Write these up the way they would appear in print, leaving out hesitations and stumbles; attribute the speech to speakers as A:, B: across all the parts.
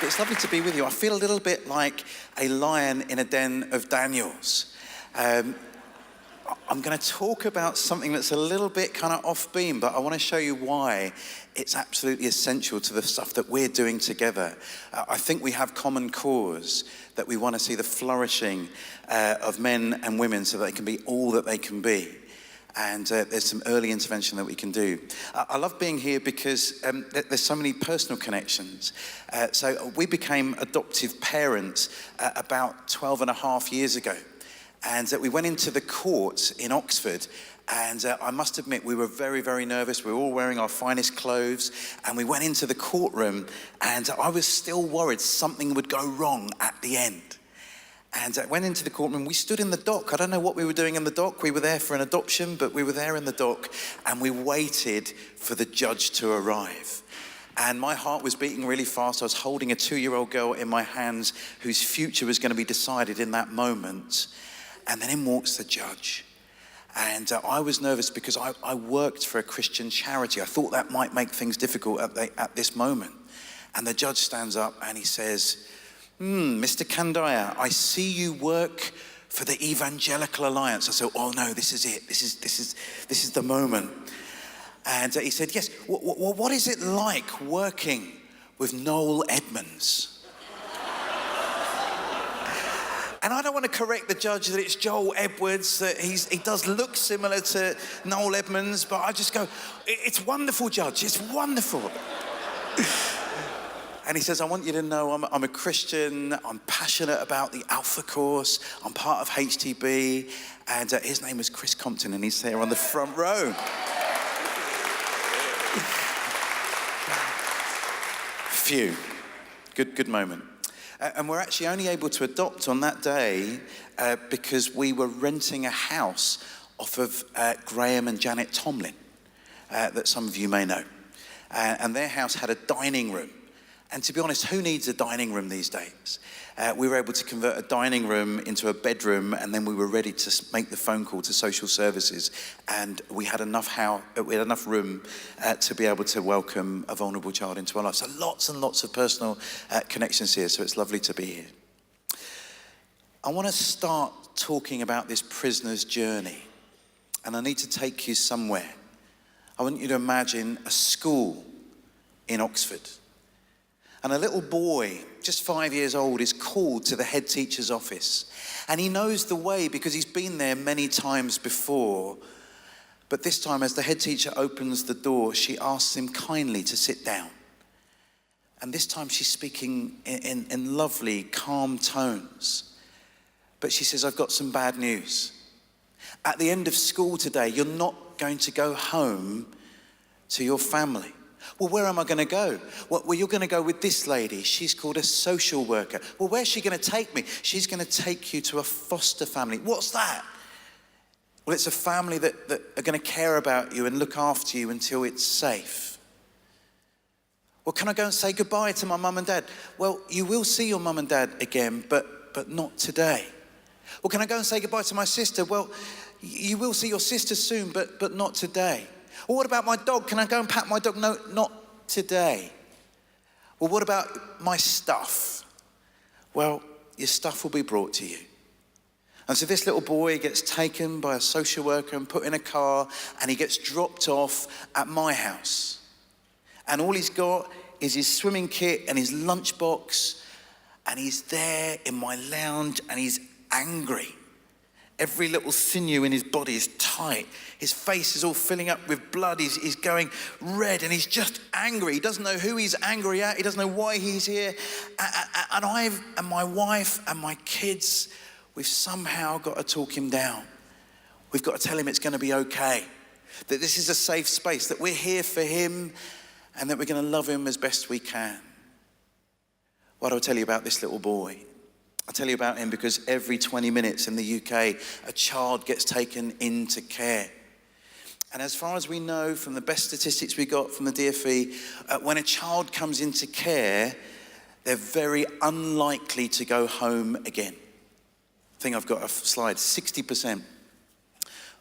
A: It's lovely to be with you. I feel a little bit like a lion in a den of Daniels. I'm going to talk about something that's a little bit kind of off-beam, but I want to show you why it's absolutely essential to the stuff that we're doing together. I think we have common cause, that we want to see the flourishing of men and women so that they can be all that they can be. And there's some early intervention that we can do. I love being here because there's so many personal connections. So we became adoptive parents about 12 and a half years ago. And we went into the court in Oxford, and I must admit we were very, very nervous. We were all wearing our finest clothes, and we went into the courtroom, and I was still worried something would go wrong at the end. And went into the courtroom. We stood in the dock. I don't know what we were doing in the dock. We were there for an adoption, but we were there in the dock, and we waited for the judge to arrive. And my heart was beating really fast. I was holding a 2-year-old girl in my hands whose future was going to be decided in that moment. And then in walks the judge. And I was nervous because I worked for a Christian charity. I thought that might make things difficult at this moment. And the judge stands up and he says, Mr. Kandiah, I see you work for the Evangelical Alliance. I said, oh no, this is it. This is the moment. And he said, yes, what is it like working with Noel Edmonds? And I don't want to correct the judge that it's Joel Edwards, that he does look similar to Noel Edmonds, but I just go, it's wonderful, Judge, it's wonderful. And he says, I want you to know I'm a Christian, I'm passionate about the Alpha course, I'm part of HTB, and his name is Krish Kandiah, and he's there on the front row. Phew, good moment. And we're actually only able to adopt on that day because we were renting a house off of Graham and Janet Tomlin, that some of you may know. And their house had a dining room. And to be honest, who needs a dining room these days? We were able to convert a dining room into a bedroom, and then we were ready to make the phone call to social services. And we had enough room to be able to welcome a vulnerable child into our life. So lots and lots of personal connections here, so it's lovely to be here. I want to start talking about this prisoner's journey, and I need to take you somewhere. I want you to imagine a school in Oxford. And a little boy, just 5 years old, is called to the head teacher's office. And he knows the way because he's been there many times before. But this time, as the head teacher opens the door, she asks him kindly to sit down. And this time she's speaking in lovely, calm tones. But she says, I've got some bad news. At the end of school today, you're not going to go home to your family. Well, where am I going to go? Well, you're going to go with this lady. She's called a social worker. Well, where's she going to take me? She's going to take you to a foster family. What's that? Well, it's a family that are going to care about you and look after you until it's safe. Well, can I go and say goodbye to my mum and dad? Well, you will see your mum and dad again, but not today. Well, can I go and say goodbye to my sister? Well, you will see your sister soon, but not today. Well, what about my dog? Can I go and pat my dog? No, not today. Well, what about my stuff? Well, your stuff will be brought to you. And so this little boy gets taken by a social worker and put in a car, and he gets dropped off at my house. And all he's got is his swimming kit and his lunchbox, and he's there in my lounge, and he's angry. Every little sinew in his body is tight. His face is all filling up with blood. He's going red, and he's just angry. He doesn't know who he's angry at. He doesn't know why he's here. And my wife and my kids, we've somehow got to talk him down. We've got to tell him it's going to be okay, that this is a safe space, that we're here for him, and that we're going to love him as best we can. Why do I tell you about this little boy? I'll tell you about him because every 20 minutes in the UK, a child gets taken into care. And as far as we know from the best statistics we got from the DfE, when a child comes into care, they're very unlikely to go home again. I think I've got a slide. 60%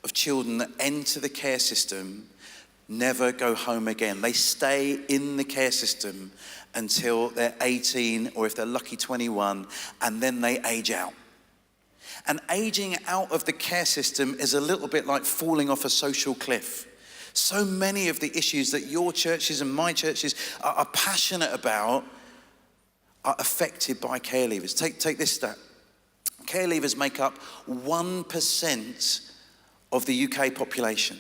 A: of children that enter the care system never go home again. They stay in the care system until they're 18, or if they're lucky, 21, and then they age out. And aging out of the care system is a little bit like falling off a social cliff. So many of the issues that your churches and my churches are passionate about are affected by care leavers. Take this stat. Care leavers make up 1% of the UK population,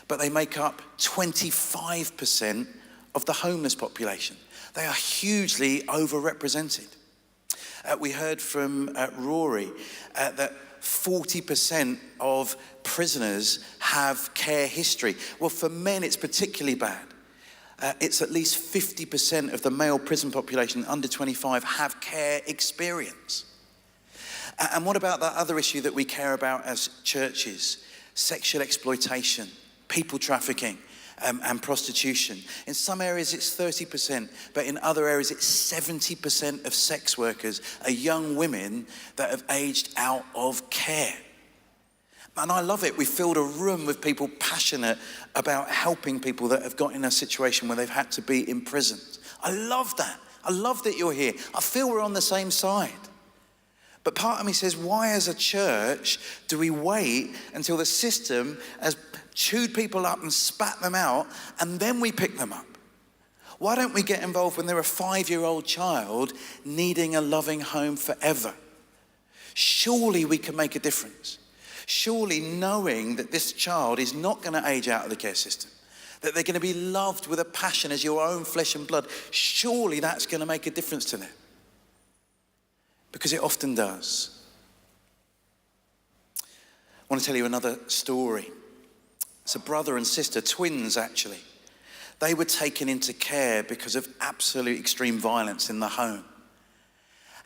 A: but they make up 25% of the homeless population. They are hugely overrepresented. We heard from Rory that 40% of prisoners have care history. Well, for men, it's particularly bad. It's at least 50% of the male prison population under 25 have care experience. And what about that other issue that we care about as churches? Sexual exploitation, people trafficking, and prostitution. In some areas it's 30%, but in other areas it's 70% of sex workers are young women that have aged out of care. And I love it. We filled a room with people passionate about helping people that have got in a situation where they've had to be imprisoned. I love that. I love that you're here. I feel we're on the same side. But part of me says, why as a church do we wait until the system has chewed people up and spat them out, and then we pick them up? Why don't we get involved when they're a 5-year-old child needing a loving home forever? Surely we can make a difference. Surely knowing that this child is not going to age out of the care system, that they're going to be loved with a passion as your own flesh and blood, surely that's going to make a difference to them. Because it often does. I want to tell you another story. It's a brother and sister, twins actually. They were taken into care because of absolute extreme violence in the home.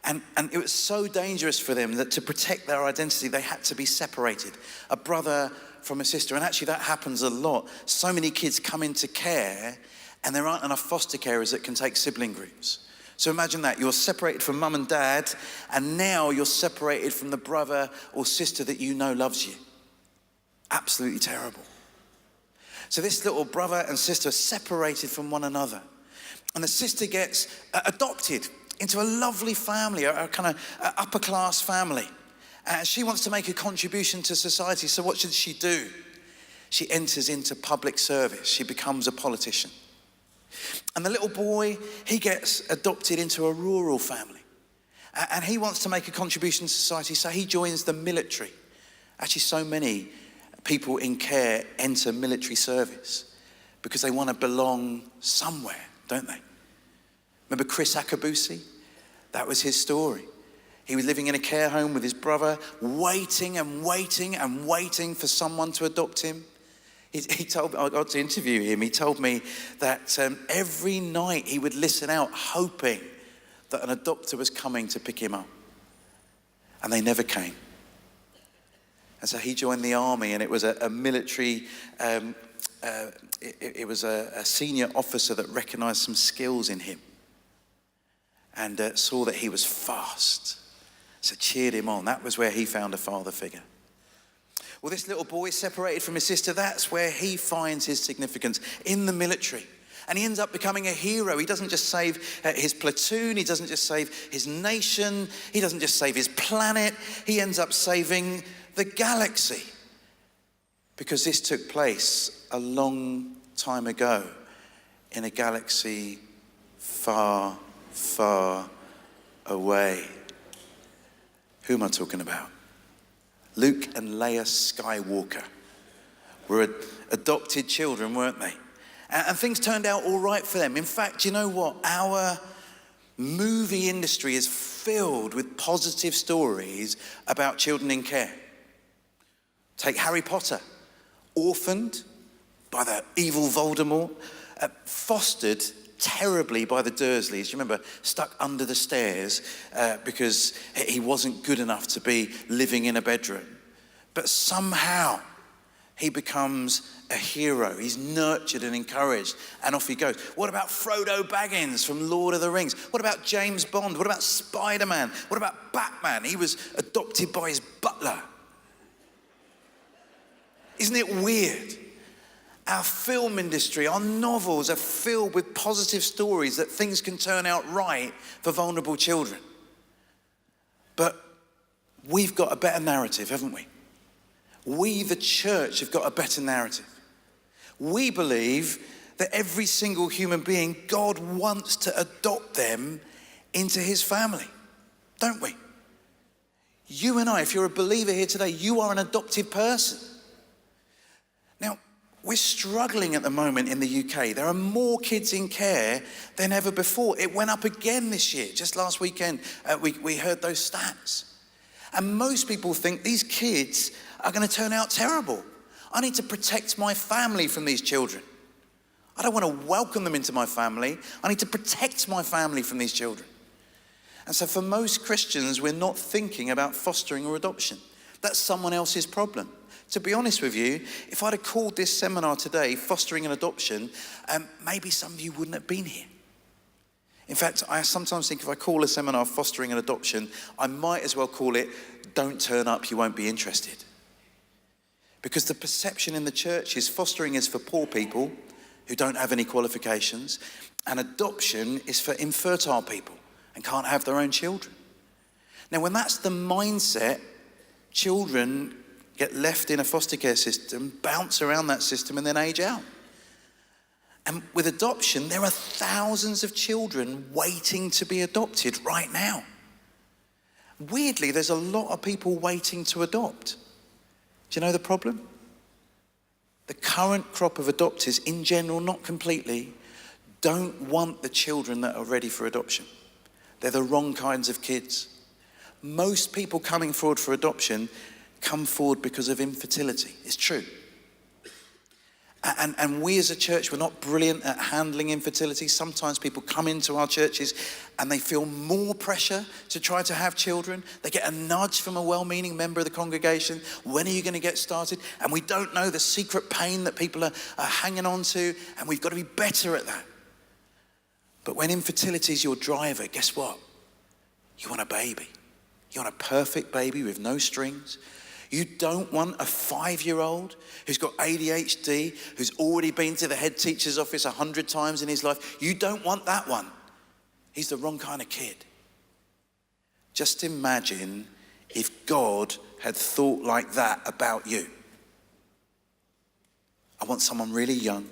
A: And it was so dangerous for them that to protect their identity, they had to be separated. A brother from a sister, and actually that happens a lot. So many kids come into care and there aren't enough foster carers that can take sibling groups. So imagine that, you're separated from mum and dad, and now you're separated from the brother or sister that you know loves you. Absolutely terrible. So this little brother and sister are separated from one another. And the sister gets adopted into a lovely family, a kind of upper class family. And she wants to make a contribution to society, so what should she do? She enters into public service. She becomes a politician. And the little boy, he gets adopted into a rural family. And he wants to make a contribution to society, so he joins the military. Actually, so many people in care enter military service because they want to belong somewhere, don't they? Remember Chris Akabusi? That was his story. He was living in a care home with his brother, waiting and waiting and waiting for someone to adopt him. He told me, I got to interview him, he told me that every night he would listen out hoping that an adopter was coming to pick him up. And they never came. And so he joined the army, and it was a military, it was a senior officer that recognized some skills in him and saw that he was fast. So cheered him on. That was where he found a father figure. Well, this little boy separated from his sister, that's where he finds his significance, in the military. And he ends up becoming a hero. He doesn't just save his platoon, he doesn't just save his nation, he doesn't just save his planet, he ends up saving the galaxy. Because this took place a long time ago in a galaxy far, far away. Who am I talking about? Luke and Leia Skywalker were adopted children, weren't they? And things turned out all right for them. In fact, you know what? Our movie industry is filled with positive stories about children in care. Take Harry Potter, orphaned by the evil Voldemort, fostered terribly by the Dursleys. You remember, stuck under the stairs because he wasn't good enough to be living in a bedroom. But somehow he becomes a hero. He's nurtured and encouraged, and off he goes. What about Frodo Baggins from Lord of the Rings? What about James Bond? What about Spider-Man? What about Batman? He was adopted by his butler. Isn't it weird? Our film industry, our novels are filled with positive stories that things can turn out right for vulnerable children. But we've got a better narrative, haven't we? We, the church, have got a better narrative. We believe that every single human being, God wants to adopt them into his family, don't we? You and I, if you're a believer here today, you are an adopted person. Now, we're struggling at the moment in the UK. There are more kids in care than ever before. It went up again this year. Just last weekend, we heard those stats. And most people think these kids are going to turn out terrible. I need to protect my family from these children. I don't want to welcome them into my family. I need to protect my family from these children. And so for most Christians, we're not thinking about fostering or adoption. That's someone else's problem. To be honest with you, if I'd have called this seminar today, Fostering and Adoption, maybe some of you wouldn't have been here. In fact, I sometimes think if I call a seminar Fostering and Adoption, I might as well call it Don't Turn Up, You Won't Be Interested. Because the perception in the church is fostering is for poor people who don't have any qualifications, and adoption is for infertile people and can't have their own children. Now, when that's the mindset, children get left in a foster care system, bounce around that system, and then age out. And with adoption, there are thousands of children waiting to be adopted right now. Weirdly, there's a lot of people waiting to adopt. Do you know the problem? The current crop of adopters, in general, not completely, don't want the children that are ready for adoption. They're the wrong kinds of kids. Most people coming forward for adoption come forward because of infertility. It's true. And we as a church, we're not brilliant at handling infertility. Sometimes people come into our churches and they feel more pressure to try to have children. They get a nudge from a well-meaning member of the congregation. When are you going to get started? And we don't know the secret pain that people are hanging on to, and we've got to be better at that. But when infertility is your driver, guess what? You want a baby. You want a perfect baby with no strings. You don't want a 5-year-old who's got ADHD, who's already been to the head teacher's office 100 times in his life. You don't want that one. He's the wrong kind of kid. Just imagine if God had thought like that about you. I want someone really young.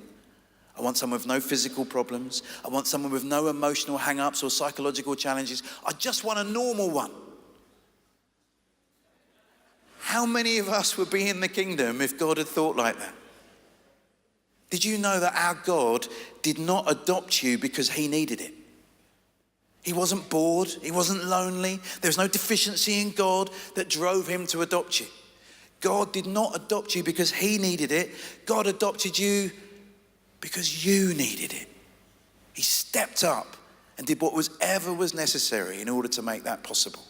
A: I want someone with no physical problems. I want someone with no emotional hang-ups or psychological challenges. I just want a normal one. How many of us would be in the kingdom if God had thought like that? Did you know that our God did not adopt you because he needed it? He wasn't bored. He wasn't lonely. There was no deficiency in God that drove him to adopt you. God did not adopt you because he needed it. God adopted you because you needed it. He stepped up and did what was ever was necessary in order to make that possible.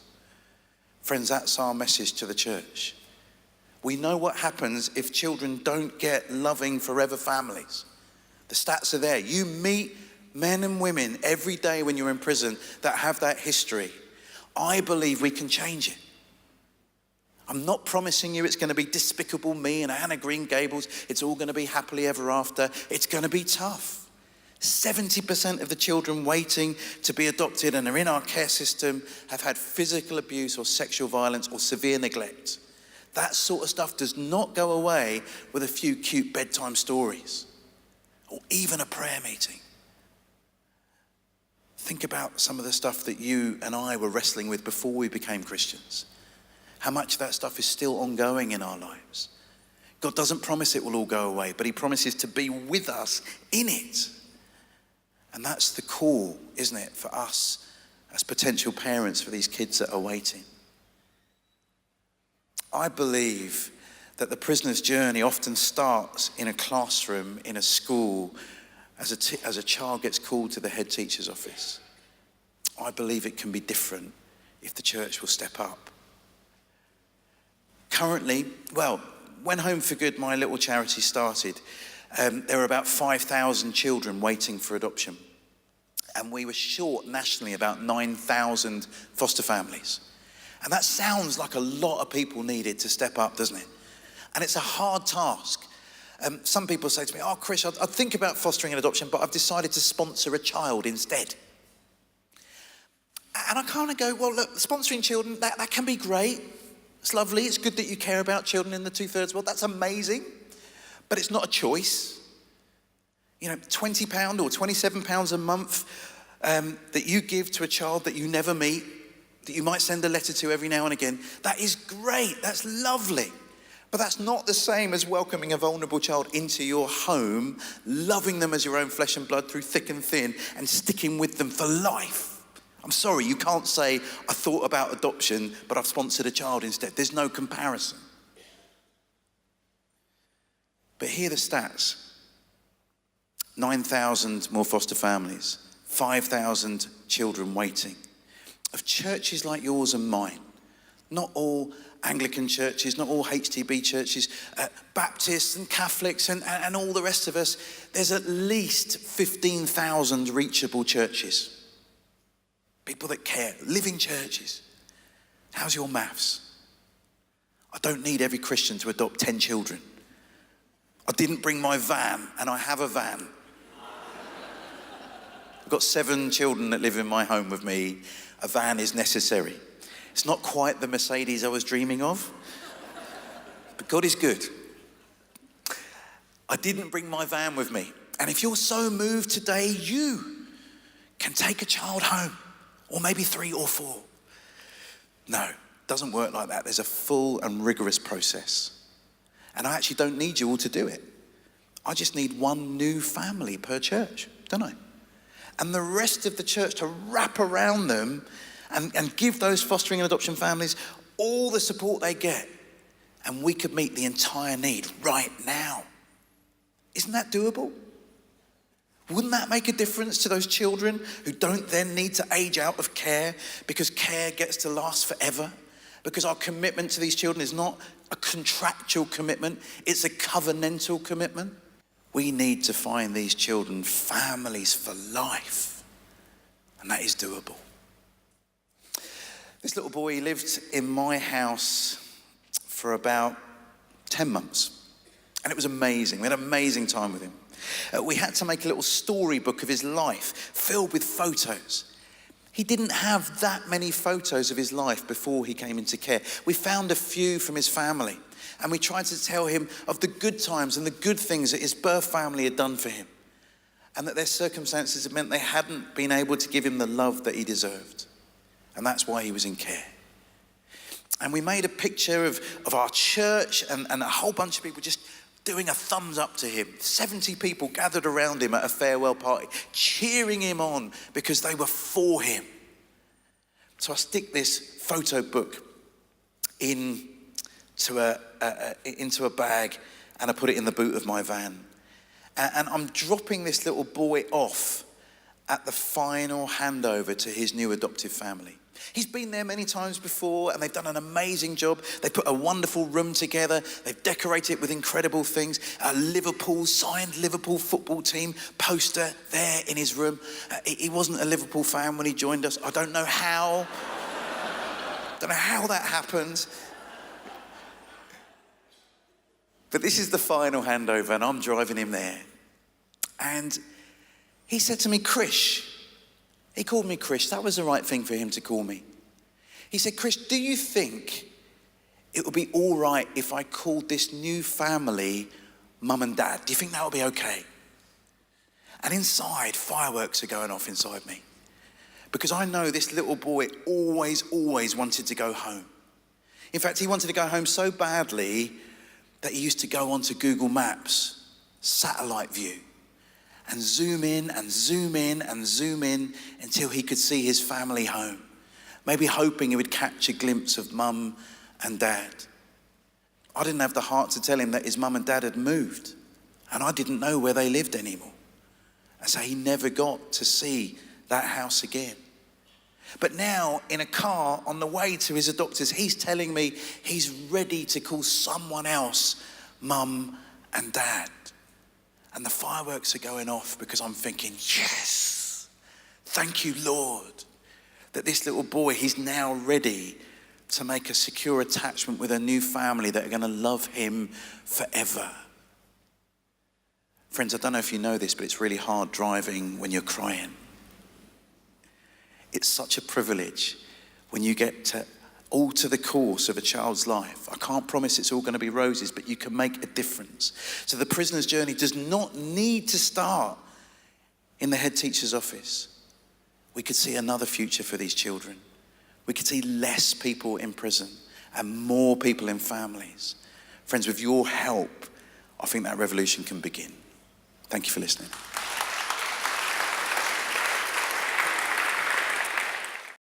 A: Friends, that's our message to the church. We know what happens if children don't get loving forever families. The stats are there. You meet men and women every day when you're in prison that have that history. I believe we can change it. I'm not promising you it's going to be Despicable Me and Anna Green Gables. It's all going to be happily ever after. It's going to be tough. 70% of the children waiting to be adopted and are in our care system have had physical abuse or sexual violence or severe neglect. That sort of stuff does not go away with a few cute bedtime stories or even a prayer meeting. Think about some of the stuff that you and I were wrestling with before we became Christians. How much of that stuff is still ongoing in our lives. God doesn't promise it will all go away, but he promises to be with us in it. And that's the call, isn't it, for us as potential parents for these kids that are waiting. I believe that the prisoner's journey often starts in a classroom, in a school, as a child gets called to the head teacher's office. I believe it can be different if the church will step up. Currently, when Home for Good, my little charity, started, there were about 5,000 children waiting for adoption. And we were short nationally about 9,000 foster families. And that sounds like a lot of people needed to step up, doesn't it? And it's a hard task. Some people say to me, oh, Krish, I'd think about fostering an adoption, but I've decided to sponsor a child instead. And I kind of go, well, look, sponsoring children, that can be great. It's lovely. It's good that you care about children in the 2/3 world. That's amazing. But it's not a choice. You know, £20 or £27 a month that you give to a child that you never meet, that you might send a letter to every now and again, that is great. That's lovely. But that's not the same as welcoming a vulnerable child into your home, loving them as your own flesh and blood through thick and thin, and sticking with them for life. I'm sorry, you can't say, I thought about adoption, but I've sponsored a child instead. There's no comparison. But here are the stats. 9,000 more foster families, 5,000 children waiting. Of churches like yours and mine, not all Anglican churches, not all HTB churches, Baptists and Catholics and all the rest of us, there's at least 15,000 reachable churches. People that care, living churches. How's your maths? I don't need every Christian to adopt 10 children. I didn't bring my van, and I have a van. I've got 7 children that live in my home with me. A van is necessary. It's not quite the Mercedes I was dreaming of, but God is good. I didn't bring my van with me. And if you're so moved today, you can take a child home, or maybe 3 or 4. No, it doesn't work like that. There's a full and rigorous process. And I actually don't need you all to do it. I just need one new family per church, don't I? And the rest of the church to wrap around them and give those fostering and adoption families all the support they get. And we could meet the entire need right now. Isn't that doable? Wouldn't that make a difference to those children who don't then need to age out of care because care gets to last forever? Because our commitment to these children is not a contractual commitment, it's a covenantal commitment. We need to find these children families for life, and that is doable. This little boy, he lived in my house for about 10 months, and it was amazing. We had an amazing time with him. We had to make a little storybook of his life filled with photos. He didn't have that many photos of his life before he came into care. We found a few from his family, and we tried to tell him of the good times and the good things that his birth family had done for him, and that their circumstances had meant they hadn't been able to give him the love that he deserved. And that's why he was in care. And we made a picture of our church and a whole bunch of people just doing a thumbs up to him. 70 people gathered around him at a farewell party, cheering him on because they were for him. So I stick this photo book into a bag, and I put it in the boot of my van. And I'm dropping this little boy off at the final handover to his new adoptive family. He's been there many times before, and they've done an amazing job. They put a wonderful room together. They've decorated it with incredible things. A signed Liverpool football team poster there in his room. He wasn't a Liverpool fan when he joined us. I don't know how. Don't know how that happened. But this is the final handover, and I'm driving him there. And he said to me, Krish. He called me Krish. That was the right thing for him to call me. He said, Krish, do you think it would be all right if I called this new family Mum and Dad? Do you think that would be okay? And inside, fireworks are going off inside me. Because I know this little boy always wanted to go home. In fact, he wanted to go home so badly that he used to go onto Google Maps, satellite view, and zoom in and zoom in and zoom in until he could see his family home. Maybe hoping he would catch a glimpse of Mum and Dad. I didn't have the heart to tell him that his Mum and Dad had moved, and I didn't know where they lived anymore. And so he never got to see that house again. But now, in a car on the way to his adopters, he's telling me he's ready to call someone else Mum and Dad. And the fireworks are going off because I'm thinking, yes, thank you, Lord, that this little boy, he's now ready to make a secure attachment with a new family that are going to love him forever. Friends, I don't know if you know this, but it's really hard driving when you're crying. It's such a privilege when you get to alter the course of a child's life. I can't promise it's all going to be roses, but you can make a difference. So the prisoner's journey does not need to start in the head teacher's office. We could see another future for these children. We could see less people in prison and more people in families. Friends, with your help, I think that revolution can begin. Thank you for listening.